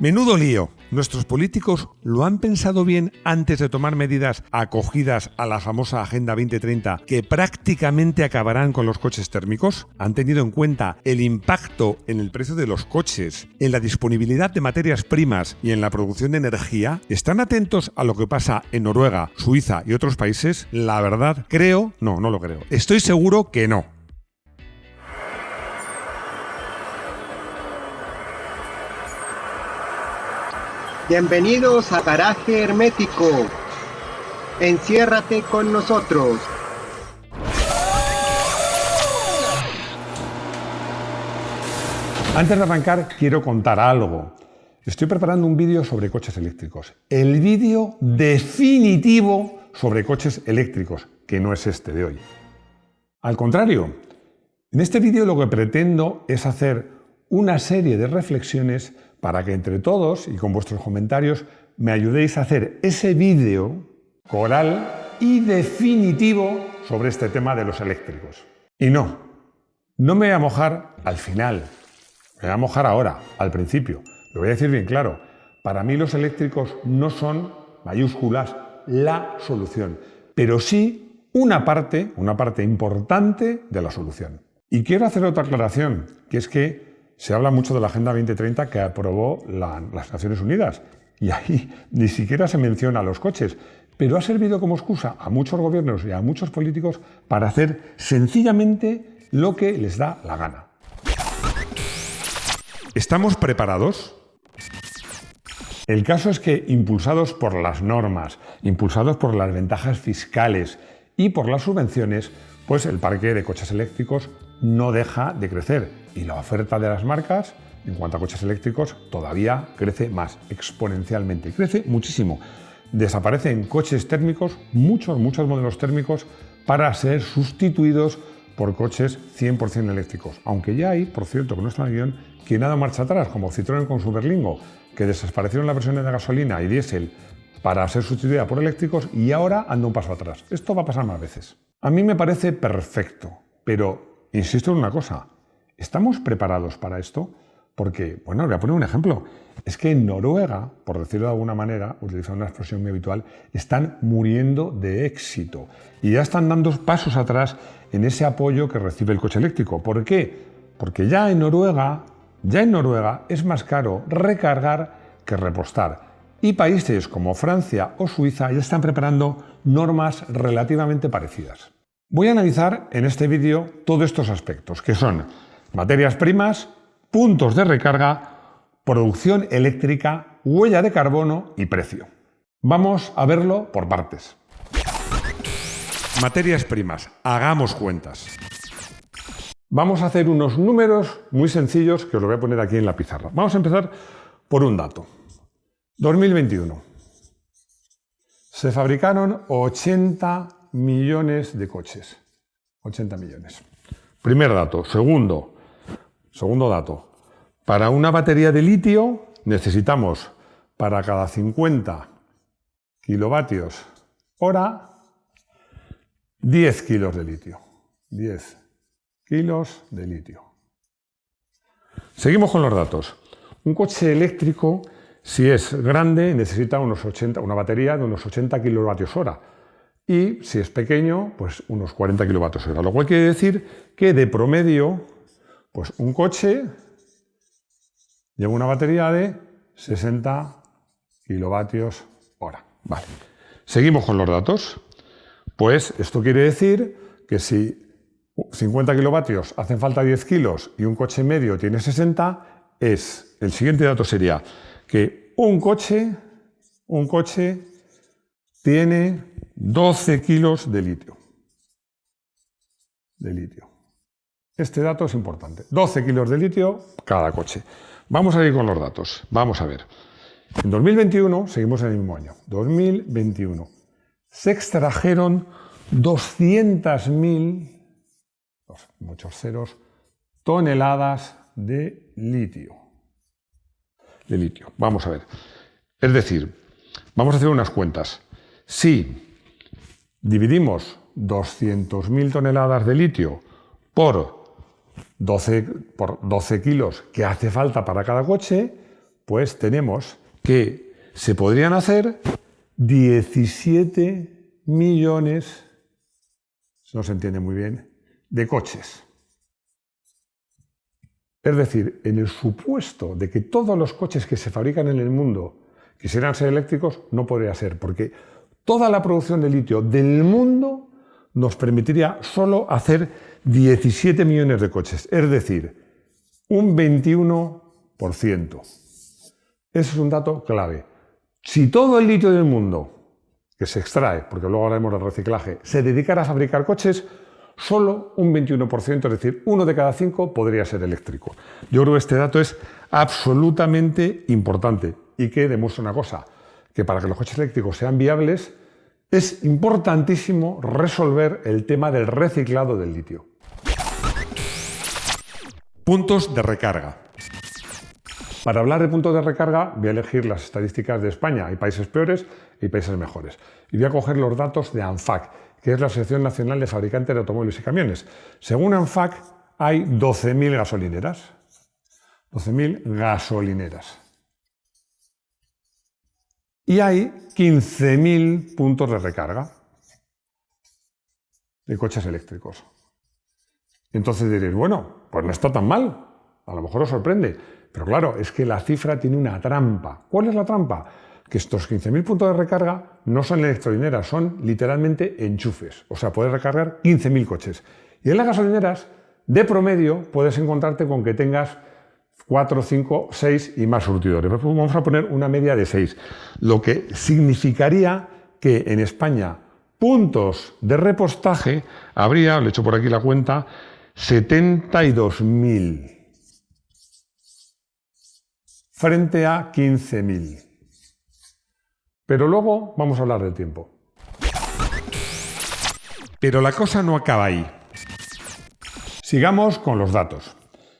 Menudo lío. ¿Nuestros políticos lo han pensado bien antes de tomar medidas acogidas a la famosa Agenda 2030 que prácticamente acabarán con los coches térmicos? ¿Han tenido en cuenta el impacto en el precio de los coches, en la disponibilidad de materias primas y en la producción de energía? ¿Están atentos a lo que pasa en Noruega, Suiza y otros países? La verdad, no lo creo. Estoy seguro que no. Bienvenidos a Garaje Hermético. Enciérrate con nosotros. Antes de arrancar, quiero contar algo. Estoy preparando un vídeo sobre coches eléctricos. El vídeo definitivo sobre coches eléctricos, que no es este de hoy. Al contrario, en este vídeo lo que pretendo es hacer una serie de reflexiones para que entre todos y con vuestros comentarios me ayudéis a hacer ese vídeo coral y definitivo sobre este tema de los eléctricos. Y no me voy a mojar al final, me voy a mojar ahora, al principio. Lo voy a decir bien claro, para mí los eléctricos no son, mayúsculas, la solución, pero sí una parte importante de la solución. Y quiero hacer otra aclaración, que es que se habla mucho de la Agenda 2030 que aprobó las Naciones Unidas y ahí ni siquiera se menciona a los coches, pero ha servido como excusa a muchos gobiernos y a muchos políticos para hacer sencillamente lo que les da la gana. ¿Estamos preparados? El caso es que, impulsados por las normas, impulsados por las ventajas fiscales y por las subvenciones, pues el parque de coches eléctricos no deja de crecer y la oferta de las marcas en cuanto a coches eléctricos todavía crece más, exponencialmente, crece muchísimo. Desaparecen coches térmicos, muchos modelos térmicos para ser sustituidos por coches 100% eléctricos. Aunque ya hay, por cierto, que no está en el guión, quien ha dado marcha atrás, como Citroën con su Berlingo, que desaparecieron las versiones de gasolina y diésel para ser sustituida por eléctricos y ahora anda un paso atrás. Esto va a pasar más veces. A mí me parece perfecto, pero insisto en una cosa, ¿estamos preparados para esto? Porque, bueno, voy a poner un ejemplo. Es que en Noruega, por decirlo de alguna manera, utilizando una expresión muy habitual, están muriendo de éxito y ya están dando pasos atrás en ese apoyo que recibe el coche eléctrico. ¿Por qué? Porque ya en Noruega es más caro recargar que repostar. Y países como Francia o Suiza ya están preparando normas relativamente parecidas. Voy a analizar en este vídeo todos estos aspectos, que son materias primas, puntos de recarga, producción eléctrica, huella de carbono y precio. Vamos a verlo por partes. Materias primas, hagamos cuentas. Vamos a hacer unos números muy sencillos que os lo voy a poner aquí en la pizarra. Vamos a empezar por un dato. 2021. Se fabricaron 80 millones de coches. 80 millones. Primer dato. Segundo dato. Para una batería de litio necesitamos para cada 50 kilovatios hora 10 kilos de litio. 10 kilos de litio. Seguimos con los datos. Un coche eléctrico, si es grande, necesita una batería de unos 80 kilovatios hora. Y si es pequeño, pues unos 40 kilovatios hora. Lo cual quiere decir que de promedio, pues un coche lleva una batería de 60 kilovatios hora. Vale. Seguimos con los datos. Pues esto quiere decir que si 50 kilovatios hacen falta 10 kilos y un coche medio tiene 60, el siguiente dato sería que un coche tiene 12 kilos de litio. Este dato es importante. 12 kilos de litio cada coche. Vamos a ir con los datos. Vamos a ver. En 2021, seguimos en el mismo año, 2021, se extrajeron 200.000, muchos ceros, toneladas de litio. Vamos a ver. Es decir, vamos a hacer unas cuentas. Si dividimos 200.000 toneladas de litio por 12 kilos que hace falta para cada coche, pues tenemos que se podrían hacer 17 millones, no se entiende muy bien, de coches. Es decir, en el supuesto de que todos los coches que se fabrican en el mundo quisieran ser eléctricos, no podría ser, porque toda la producción de litio del mundo nos permitiría solo hacer 17 millones de coches, es decir, un 21%. Ese es un dato clave. Si todo el litio del mundo que se extrae, porque luego hablaremos del reciclaje, se dedicara a fabricar coches, solo un 21%, es decir, 1 de cada 5 podría ser eléctrico. Yo creo que este dato es absolutamente importante y que demuestra una cosa, que para que los coches eléctricos sean viables es importantísimo resolver el tema del reciclado del litio. Puntos de recarga. Para hablar de puntos de recarga voy a elegir las estadísticas de España. Hay países peores y países mejores. Y voy a coger los datos de ANFAC, que es la Asociación Nacional de Fabricantes de Automóviles y Camiones. Según ANFAC, hay 12.000 gasolineras. 12.000 gasolineras. Y hay 15.000 puntos de recarga de coches eléctricos. Entonces diréis, bueno, pues no está tan mal. A lo mejor os sorprende. Pero claro, es que la cifra tiene una trampa. ¿Cuál es la trampa? Que estos 15.000 puntos de recarga no son electrolineras, son literalmente enchufes. O sea, puedes recargar 15.000 coches. Y en las gasolineras, de promedio, puedes encontrarte con que tengas 4, 5, 6 y más surtidores. Vamos a poner una media de 6. Lo que significaría que en España puntos de repostaje habría, le he hecho por aquí la cuenta, 72.000. Frente a 15.000. Pero luego vamos a hablar del tiempo. Pero la cosa no acaba ahí. Sigamos con los datos.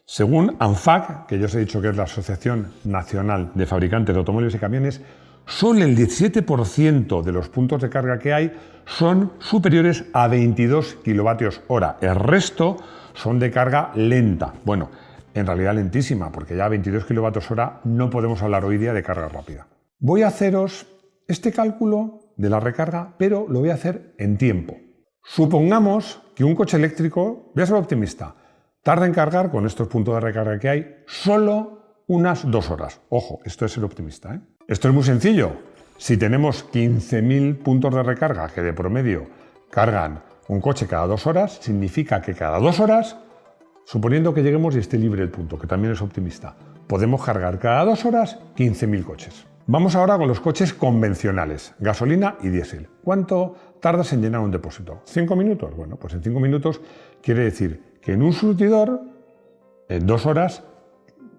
Según ANFAC, que ya os he dicho que es la Asociación Nacional de Fabricantes de Automóviles y Camiones, solo el 17% de los puntos de carga que hay son superiores a 22 kilovatios hora. El resto son de carga lenta. Bueno, en realidad lentísima, porque ya a 22 kilovatios hora no podemos hablar hoy día de carga rápida. Voy a haceros este cálculo de la recarga, pero lo voy a hacer en tiempo. Supongamos que un coche eléctrico, voy a ser optimista, tarda en cargar con estos puntos de recarga que hay solo unas 2 horas. Ojo, esto es ser optimista, ¿eh? Esto es muy sencillo. Si tenemos 15.000 puntos de recarga que de promedio cargan un coche cada 2 horas, significa que cada 2 horas, suponiendo que lleguemos y esté libre el punto, que también es optimista, podemos cargar cada 2 horas 15.000 coches. Vamos ahora con los coches convencionales, gasolina y diésel. ¿Cuánto tardas en llenar un depósito? ¿5 minutos? Bueno, pues en 5 minutos quiere decir que en un surtidor, en 2 horas,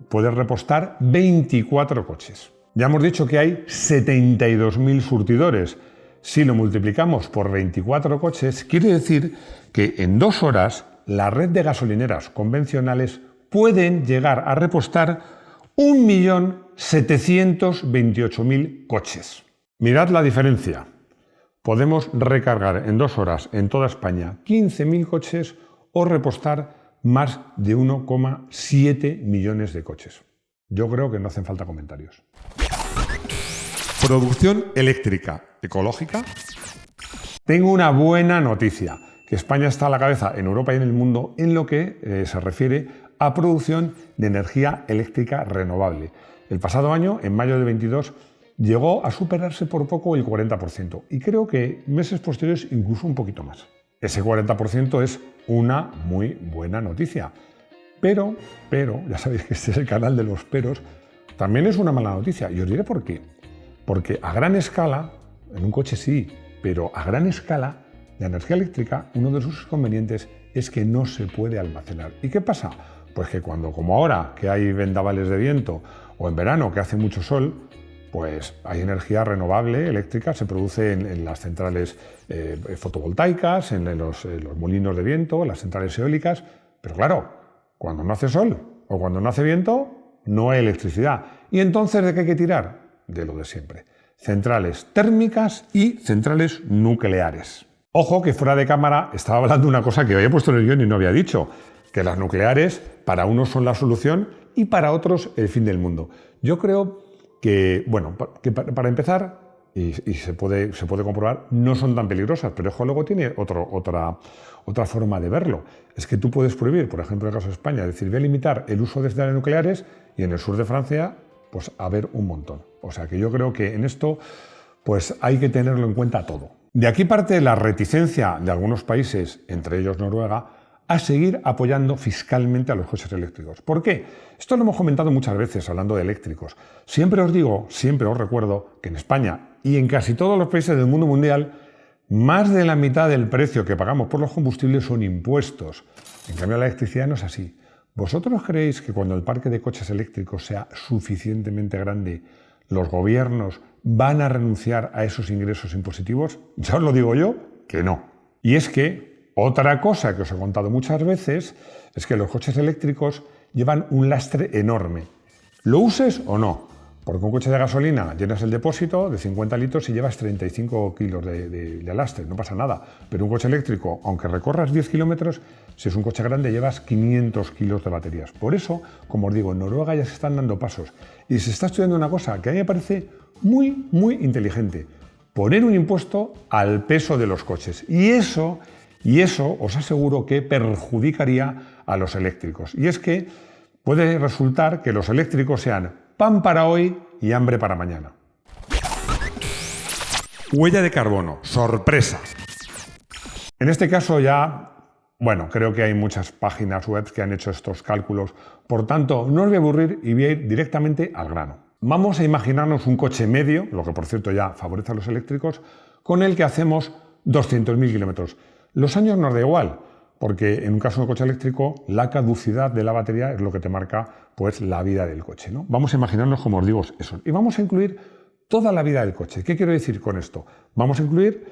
puedes repostar 24 coches. Ya hemos dicho que hay 72.000 surtidores. Si lo multiplicamos por 24 coches, quiere decir que en 2 horas la red de gasolineras convencionales pueden llegar a repostar 1.728.000 coches. Mirad la diferencia. Podemos recargar en 2 horas en toda España 15.000 coches o repostar más de 1,7 millones de coches. Yo creo que no hacen falta comentarios. Producción eléctrica ecológica. Tengo una buena noticia, que España está a la cabeza en Europa y en el mundo en lo que se refiere a producción de energía eléctrica renovable. El pasado año, en mayo de 22, llegó a superarse por poco el 40% y creo que meses posteriores incluso un poquito más. Ese 40% es una muy buena noticia. Pero, ya sabéis que este es el canal de los peros, también es una mala noticia. Y os diré por qué. Porque a gran escala, en un coche sí, pero a gran escala, la energía eléctrica, uno de sus inconvenientes es que no se puede almacenar. ¿Y qué pasa? Pues que cuando, como ahora, que hay vendavales de viento, o en verano, que hace mucho sol, pues hay energía renovable eléctrica, se produce en las centrales fotovoltaicas, en los molinos de viento, en las centrales eólicas, pero claro, cuando no hace sol o cuando no hace viento, no hay electricidad. ¿Y entonces de qué hay que tirar? De lo de siempre. Centrales térmicas y centrales nucleares. Ojo que fuera de cámara estaba hablando de una cosa que había puesto en el guión y no había dicho, que las nucleares para unos son la solución, y para otros el fin del mundo. Yo creo que, bueno, que para empezar, y se puede comprobar, no son tan peligrosas, pero ojo, luego tiene otra forma de verlo. Es que tú puedes prohibir, por ejemplo, en el caso de España, decir, voy a limitar el uso de centrales nucleares y en el sur de Francia, pues a ver un montón. O sea que yo creo que en esto, pues hay que tenerlo en cuenta todo. De aquí parte la reticencia de algunos países, entre ellos Noruega, a seguir apoyando fiscalmente a los coches eléctricos. ¿Por qué? Esto lo hemos comentado muchas veces hablando de eléctricos. Siempre os digo, siempre os recuerdo que en España y en casi todos los países del mundo mundial, más de la mitad del precio que pagamos por los combustibles son impuestos. En cambio, la electricidad no es así. ¿Vosotros creéis que cuando el parque de coches eléctricos sea suficientemente grande, los gobiernos van a renunciar a esos ingresos impositivos? Ya os lo digo yo, que no. Y es que otra cosa que os he contado muchas veces es que los coches eléctricos llevan un lastre enorme. ¿Lo uses o no? Porque un coche de gasolina llenas el depósito de 50 litros y llevas 35 kilos de lastre, no pasa nada. Pero un coche eléctrico, aunque recorras 10 kilómetros, si es un coche grande llevas 500 kilos de baterías. Por eso, como os digo, en Noruega ya se están dando pasos y se está estudiando una cosa que a mí me parece muy, muy inteligente. Poner un impuesto al peso de los coches. Y eso os aseguro que perjudicaría a los eléctricos. Y es que puede resultar que los eléctricos sean pan para hoy y hambre para mañana. Huella de carbono, sorpresa. En este caso ya, bueno, creo que hay muchas páginas web que han hecho estos cálculos, por tanto no os voy a aburrir y voy a ir directamente al grano. Vamos a imaginarnos un coche medio, lo que por cierto ya favorece a los eléctricos, con el que hacemos 200.000 kilómetros. Los años nos da igual, porque en un caso de un coche eléctrico la caducidad de la batería es lo que te marca pues la vida del coche, ¿no? Vamos a imaginarnos, como os digo, eso. Y vamos a incluir toda la vida del coche. ¿Qué quiero decir con esto? Vamos a incluir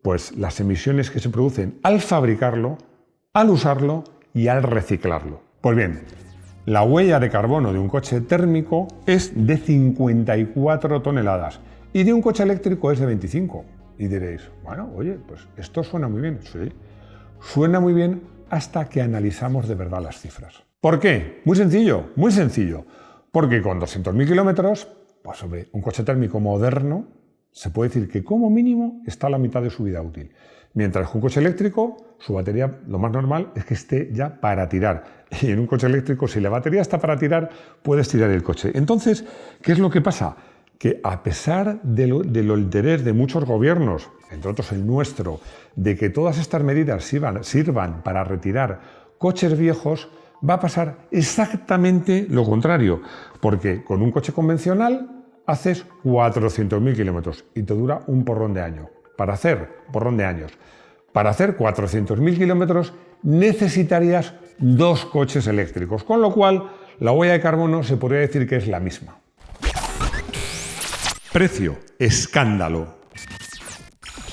pues las emisiones que se producen al fabricarlo, al usarlo y al reciclarlo. Pues bien, la huella de carbono de un coche térmico es de 54 toneladas y de un coche eléctrico es de 25. Y diréis, bueno, oye, pues esto suena muy bien. Sí, suena muy bien hasta que analizamos de verdad las cifras. ¿Por qué? Muy sencillo, muy sencillo. Porque con 200.000 kilómetros, pues sobre un coche térmico moderno, se puede decir que como mínimo está a la mitad de su vida útil. Mientras que un coche eléctrico, su batería, lo más normal es que esté ya para tirar. Y en un coche eléctrico, si la batería está para tirar, puedes tirar el coche. Entonces, ¿qué es lo que pasa? Que a pesar del interés de muchos gobiernos, entre otros el nuestro, de que todas estas medidas sirvan para retirar coches viejos, va a pasar exactamente lo contrario, porque con un coche convencional haces 400.000 kilómetros y te dura un porrón de años. Para hacer 400.000 kilómetros necesitarías 2 coches eléctricos, con lo cual la huella de carbono se podría decir que es la misma. Precio, escándalo.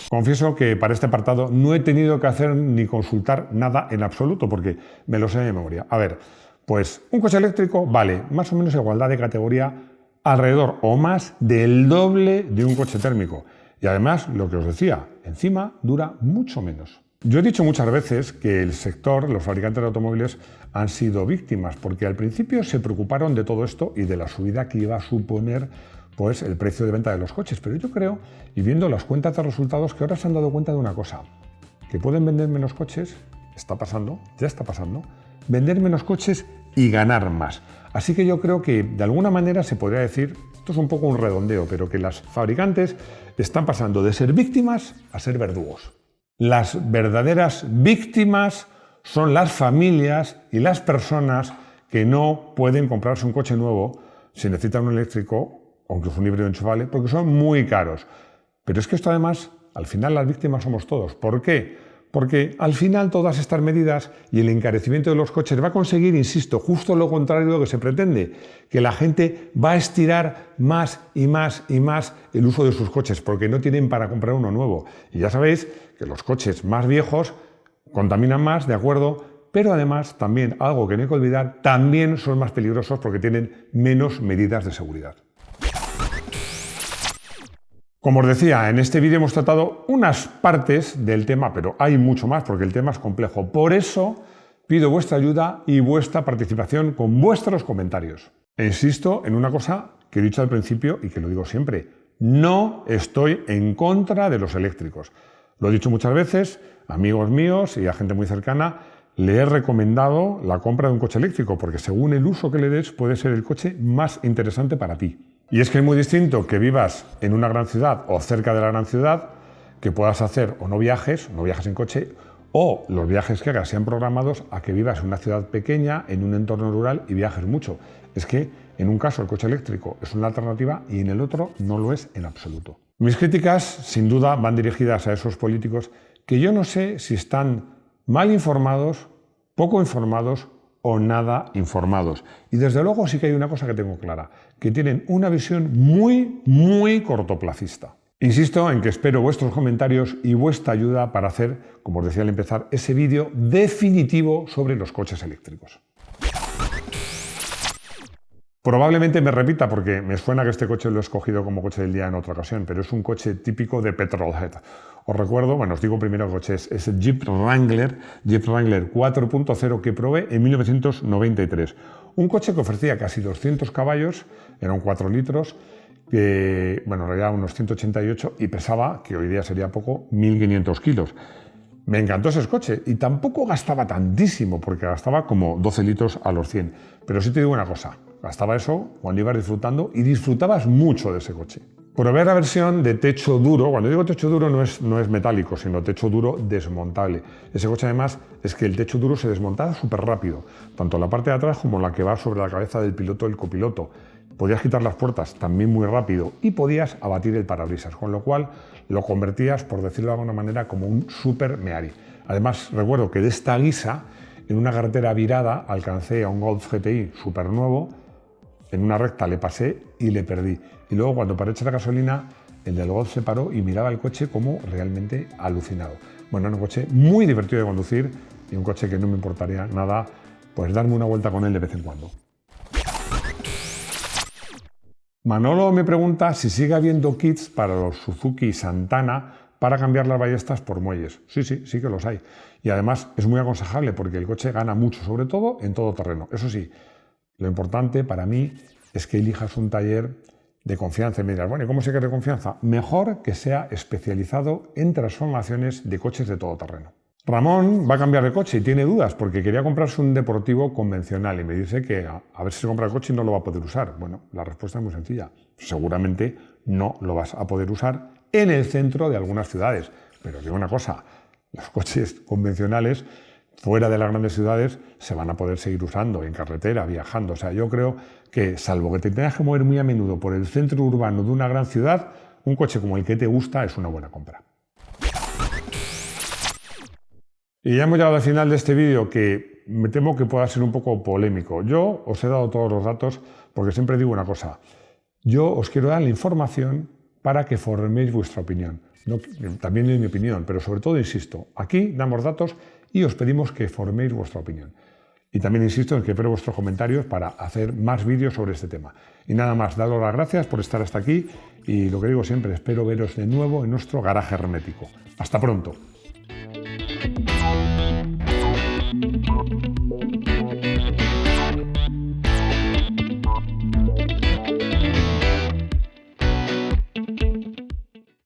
Confieso que para este apartado no he tenido que hacer ni consultar nada en absoluto porque me lo sé de memoria. A ver, pues un coche eléctrico vale más o menos igualdad de categoría alrededor o más del doble de un coche térmico. Y además, lo que os decía, encima dura mucho menos. Yo he dicho muchas veces que el sector, los fabricantes de automóviles, han sido víctimas porque al principio se preocuparon de todo esto y de la subida que iba a suponer pues el precio de venta de los coches, pero yo creo, y viendo las cuentas de resultados, que ahora se han dado cuenta de una cosa, que pueden vender menos coches, está pasando, ya está pasando, vender menos coches y ganar más. Así que yo creo que de alguna manera se podría decir, esto es un poco un redondeo, pero que las fabricantes están pasando de ser víctimas a ser verdugos. Las verdaderas víctimas son las familias y las personas que no pueden comprarse un coche nuevo si necesitan un eléctrico o incluso un híbrido enchufable, porque son muy caros. Pero es que esto además, al final las víctimas somos todos. ¿Por qué? Porque al final todas estas medidas y el encarecimiento de los coches va a conseguir, insisto, justo lo contrario de lo que se pretende, que la gente va a estirar más y más y más el uso de sus coches, porque no tienen para comprar uno nuevo. Y ya sabéis que los coches más viejos contaminan más, ¿de acuerdo? Pero además, también, algo que no hay que olvidar, también son más peligrosos porque tienen menos medidas de seguridad. Como os decía, en este vídeo hemos tratado unas partes del tema, pero hay mucho más porque el tema es complejo. Por eso pido vuestra ayuda y vuestra participación con vuestros comentarios. E insisto en una cosa que he dicho al principio y que lo digo siempre. No estoy en contra de los eléctricos. Lo he dicho muchas veces, amigos míos y a gente muy cercana, le he recomendado la compra de un coche eléctrico porque según el uso que le des puede ser el coche más interesante para ti. Y es que es muy distinto que vivas en una gran ciudad o cerca de la gran ciudad, que puedas hacer o no viajes en coche, o los viajes que hagas sean programados a que vivas en una ciudad pequeña, en un entorno rural y viajes mucho. Es que en un caso el coche eléctrico es una alternativa y en el otro no lo es en absoluto. Mis críticas sin duda van dirigidas a esos políticos que yo no sé si están mal informados, poco informados o nada informados. Y desde luego sí que hay una cosa que tengo clara, que tienen una visión muy cortoplacista. Insisto en que espero vuestros comentarios y vuestra ayuda para hacer, como os decía al empezar, ese vídeo definitivo sobre los coches eléctricos. Probablemente me repita porque me suena que este coche lo he escogido como coche del día en otra ocasión, pero es un coche típico de Petrolhead. Os recuerdo, os digo primero el coche, es el Jeep Wrangler 4.0 que probé en 1993. Un coche que ofrecía casi 200 caballos, eran 4 litros, que, en realidad unos 188 y pesaba, que hoy día sería poco, 1.500 kilos. Me encantó ese coche y tampoco gastaba tantísimo, porque gastaba como 12 litros a los 100. Pero sí te digo una cosa, gastaba eso cuando ibas disfrutando y disfrutabas mucho de ese coche. Probé la versión de techo duro. Cuando digo techo duro no es metálico, sino techo duro desmontable. Ese coche además es que el techo duro se desmontaba súper rápido, tanto la parte de atrás como la que va sobre la cabeza del piloto o el copiloto. Podías quitar las puertas también muy rápido y podías abatir el parabrisas, con lo cual lo convertías, por decirlo de alguna manera, como un super Meari. Además, recuerdo que de esta guisa, en una carretera virada, alcancé a un Golf GTI súper nuevo, en una recta le pasé y le perdí. Y luego cuando paré a echar gasolina, el del Golf se paró y miraba el coche como realmente alucinado. Bueno, era un coche muy divertido de conducir y un coche que no me importaría nada, pues darme una vuelta con él de vez en cuando. Manolo me pregunta si sigue habiendo kits para los Suzuki Santana para cambiar las ballestas por muelles. Sí que los hay. Y además es muy aconsejable porque el coche gana mucho, sobre todo en todo terreno. Eso sí, lo importante para mí es que elijas un taller de confianza. Y me dirás, bueno, ¿y cómo sé que es de confianza? Mejor que sea especializado en transformaciones de coches de todo terreno. Ramón va a cambiar de coche y tiene dudas porque quería comprarse un deportivo convencional y me dice que a ver si se compra el coche y no lo va a poder usar. Bueno, la respuesta es muy sencilla. Seguramente no lo vas a poder usar en el centro de algunas ciudades. Pero digo una cosa, los coches convencionales fuera de las grandes ciudades se van a poder seguir usando en carretera, viajando. O sea, yo creo que salvo que te tengas que mover muy a menudo por el centro urbano de una gran ciudad, un coche como el que te gusta es una buena compra. Y ya hemos llegado al final de este vídeo que me temo que pueda ser un poco polémico. Yo os he dado todos los datos porque siempre digo una cosa. Yo os quiero dar la información para que forméis vuestra opinión. No, también es mi opinión, pero sobre todo, insisto, aquí damos datos y os pedimos que forméis vuestra opinión. Y también insisto en que espero vuestros comentarios para hacer más vídeos sobre este tema. Y nada más, daros las gracias por estar hasta aquí y lo que digo siempre, espero veros de nuevo en nuestro garaje hermético. ¡Hasta pronto!